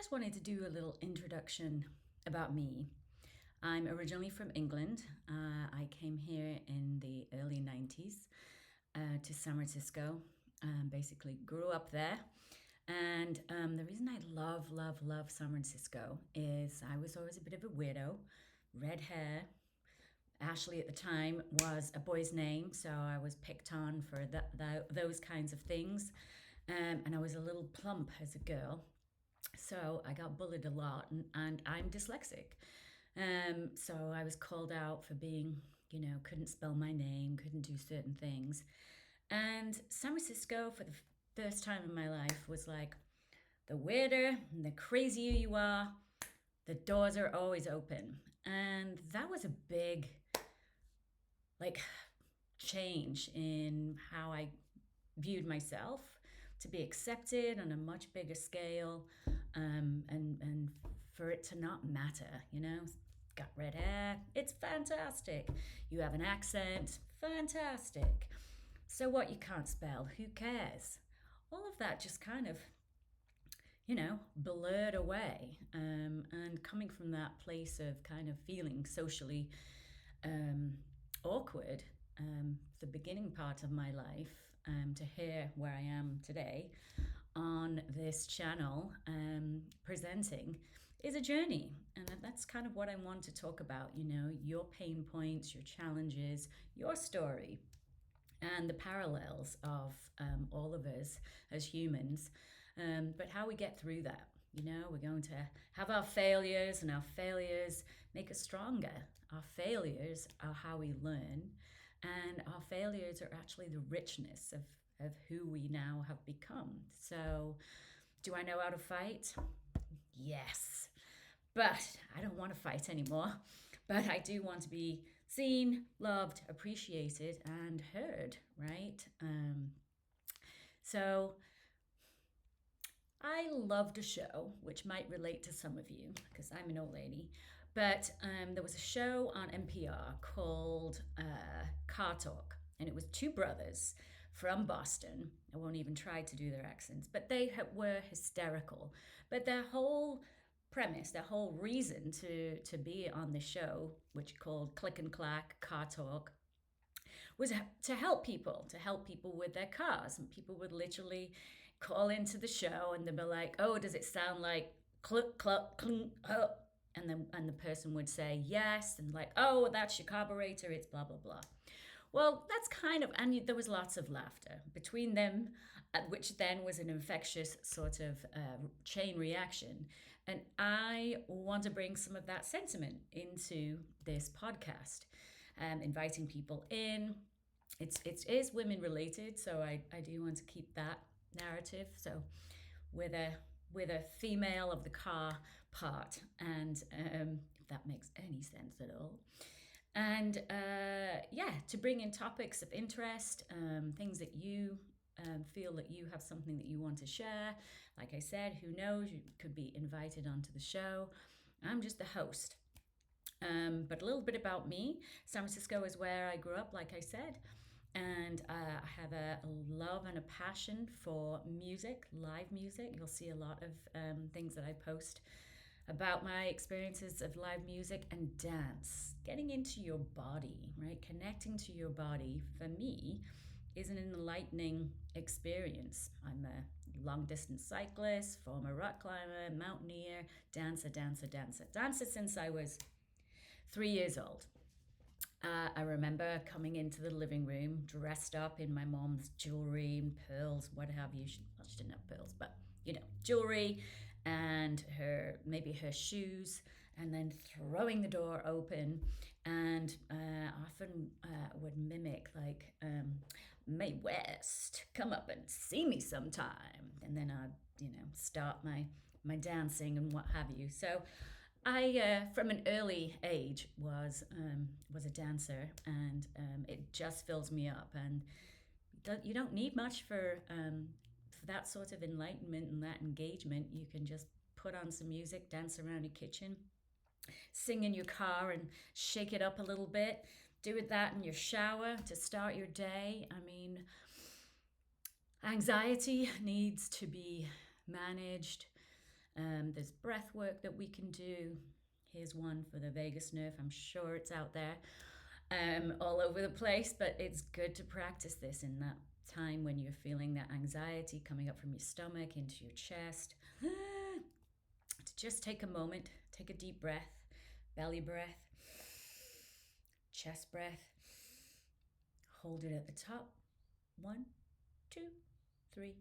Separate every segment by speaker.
Speaker 1: just wanted to do a little introduction about me. I'm originally from England. I came here in the early 90s to San Francisco. Basically, grew up there. And the reason I love San Francisco is I was always a bit of a weirdo, red hair. Ashley at the time was a boy's name, so I was picked on for those kinds of things. And I was a little plump as a girl. So I got bullied a lot, and I'm dyslexic. So I was called out for being, couldn't spell my name, couldn't do certain things. And San Francisco, for the first time in my life, was like, the weirder and the crazier you are, the doors are always open. And that was a big, like, change in how I viewed myself, to be accepted on a much bigger scale, and for it to not matter, got red hair, it's fantastic. You have an accent, fantastic. So what, you can't spell, who cares? All of that just kind of, blurred away. And coming from that place of kind of feeling socially awkward, the beginning part of my life, to hear where I am today on this channel, presenting, is a journey. And that's kind of what I want to talk about, your pain points, your challenges, your story, and the parallels of all of us as humans, but how we get through that. We're going to have our failures, and our failures make us stronger. Our failures are how we learn, and our failures are actually the richness of who we now have become. So, do I know how to fight? Yes. But I don't want to fight anymore. But I do want to be seen, loved, appreciated, and heard, right? So I loved a show, which might relate to some of you, because I'm an old lady. But there was a show on NPR called Car Talk, and it was two brothers from Boston. I won't even try to do their accents, but they were hysterical. But their whole premise, their whole reason to be on the show, which called Click and Clack Car Talk, was to help people with their cars. And people would literally call into the show, and they'd be like, "Oh, does it sound like click, cluck, clink, and the person would say yes, and like, "Oh, that's your carburetor, it's blah blah blah." Well, that's kind of, and there was lots of laughter between them, which then was an infectious sort of chain reaction. And I want to bring some of that sentiment into this podcast, inviting people in. It is women related, so I do want to keep that narrative. So with a female of the car part, and if that makes any sense at all. And to bring in topics of interest, things that you feel that you have something that you want to share. Like I said, who knows, you could be invited onto the show. I'm just the host. But a little bit about me. San Francisco is where I grew up, like I said. And I have a love and a passion for music, live music. You'll see a lot of things that I post about my experiences of live music and dance, getting into your body, right? Connecting to your body, for me, is an enlightening experience. I'm a long distance cyclist, former rock climber, mountaineer, dancer since I was 3 years old. I remember coming into the living room dressed up in my mom's jewelry and pearls, what have you. She didn't have pearls, but jewelry, and maybe her shoes, and then throwing the door open, and often would mimic like, Mae West, come up and see me sometime, and then I'd start my dancing and what have you. So I, from an early age, was a dancer, and it just fills me up. And you don't need much for that sort of enlightenment and that engagement. You can just put on some music, dance around your kitchen, sing in your car, and shake it up a little bit. Do that in your shower to start your day. I mean, anxiety needs to be managed. There's breath work that we can do. Here's one for the vagus nerve. I'm sure it's out there all over the place, but it's good to practice this in that time when you're feeling that anxiety coming up from your stomach into your chest. To just take a moment, take a deep breath, belly breath, chest breath. Hold it at the top. 1, 2, 3.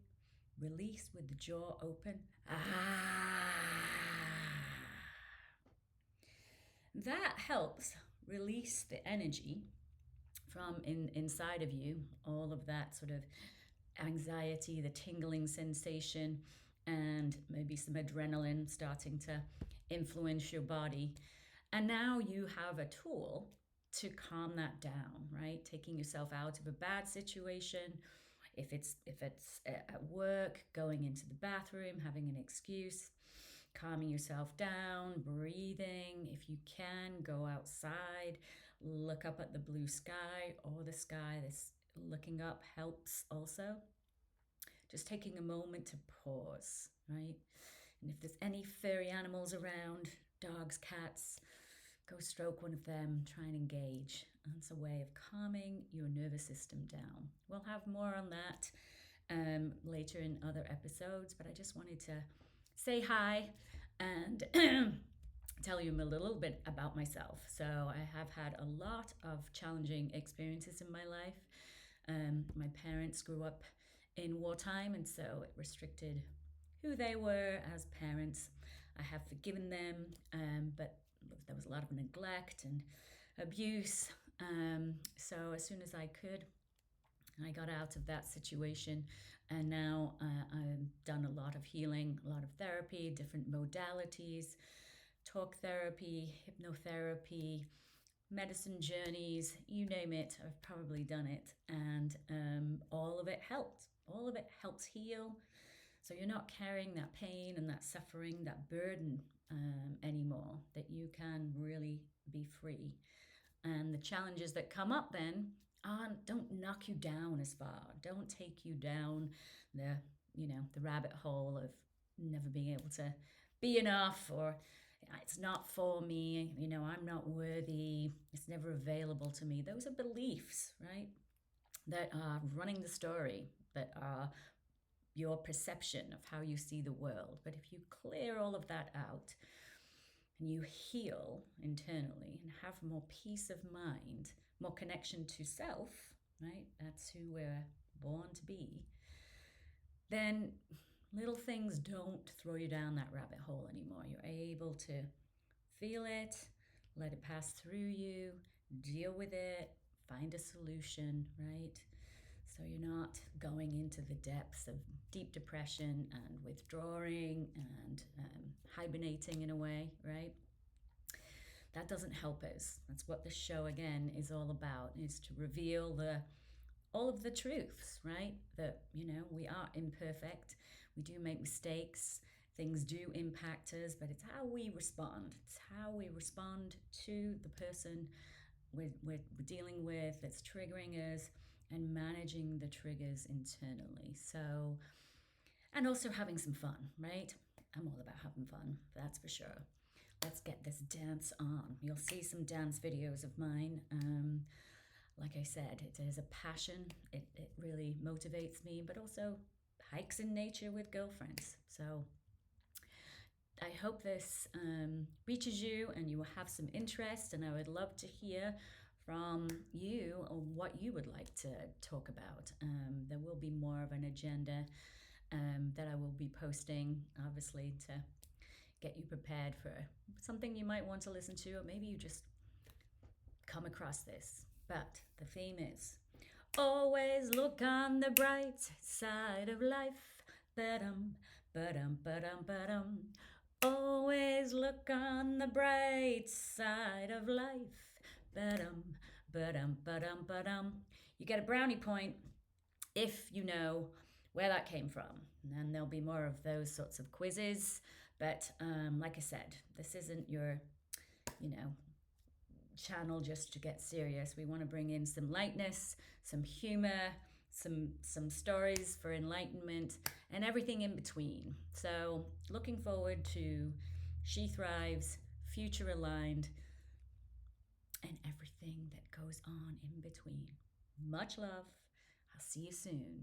Speaker 1: Release with the jaw open. That helps release the energy from inside of you, all of that sort of anxiety, the tingling sensation, and maybe some adrenaline starting to influence your body. And now you have a tool to calm that down, right? Taking yourself out of a bad situation. If it's at work, going into the bathroom, having an excuse, calming yourself down, breathing. If you can, go outside, look up at the blue sky or the sky. This looking up helps also. Just taking a moment to pause, right? And if there's any furry animals around, dogs, cats, go stroke one of them, try and engage. That's a way of calming your nervous system down. We'll have more on that later in other episodes, but I just wanted to say hi and tell you a little bit about myself. So I have had a lot of challenging experiences in my life. My parents grew up in wartime, and so it restricted who they were as parents. I have forgiven them, but there was a lot of neglect and abuse. So as soon as I could, I got out of that situation, and now I've done a lot of healing, a lot of therapy, different modalities, talk therapy, hypnotherapy, medicine journeys, you name it, I've probably done it. And all of it helped. All of it helps heal. So you're not carrying that pain and that suffering, that burden anymore, that you can really be free. And the challenges that come up then don't knock you down as far. Don't take you down the rabbit hole of never being able to be enough, or it's not for me, I'm not worthy, it's never available to me. Those are beliefs, right? That are running the story, that are your perception of how you see the world. But if you clear all of that out and you heal internally and have more peace of mind, more connection to self, right? That's who we're born to be. Then little things don't throw you down that rabbit hole anymore. You're able to feel it, let it pass through you, deal with it, find a solution, right? So you're not going into the depths of deep depression and withdrawing and hibernating in a way, right? That doesn't help us. That's what the show, again, is all about, is to reveal all of the truths, right? That, we are imperfect. We do make mistakes. Things do impact us, but it's how we respond. It's how we respond to the person we're dealing with that's triggering us, and managing the triggers internally. So, and also having some fun, right? I'm all about having fun, that's for sure. Let's get this dance on. You'll see some dance videos of mine. Like I said, it is a passion. It really motivates me, but also hikes in nature with girlfriends. So I hope this reaches you and you will have some interest, and I would love to hear from you on what you would like to talk about. There will be more of an agenda that I will be posting, obviously, to get you prepared for something you might want to listen to, or maybe you just come across this. But the theme is, always look on the bright side of life. Ba-dum, ba-dum, ba-dum, ba-dum. Always look on the bright side of life. Ba-dum, ba-dum, ba-dum, ba-dum. You get a brownie point if you know where that came from. And there'll be more of those sorts of quizzes. But like I said, this isn't your, channel just to get serious. We want to bring in some lightness, some humor, some stories for enlightenment, and everything in between. So, looking forward to She Thrives, Future Aligned, and everything that goes on in between. Much love. I'll see you soon.